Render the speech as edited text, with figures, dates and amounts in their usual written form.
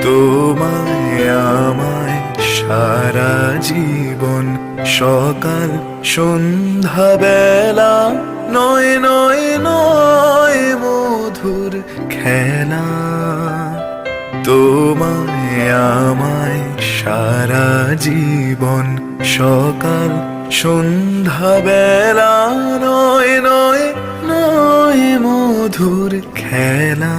তোমায় আমায় সারা জীবন, সকাল সন্ধ্যা বেলা, নয় নয় নয় মধুর খেলা। তোমায় আমায় সারা জীবন, সকাল সন্ধ্যা বেলা, নয় নয় নয় মধুর খেলা।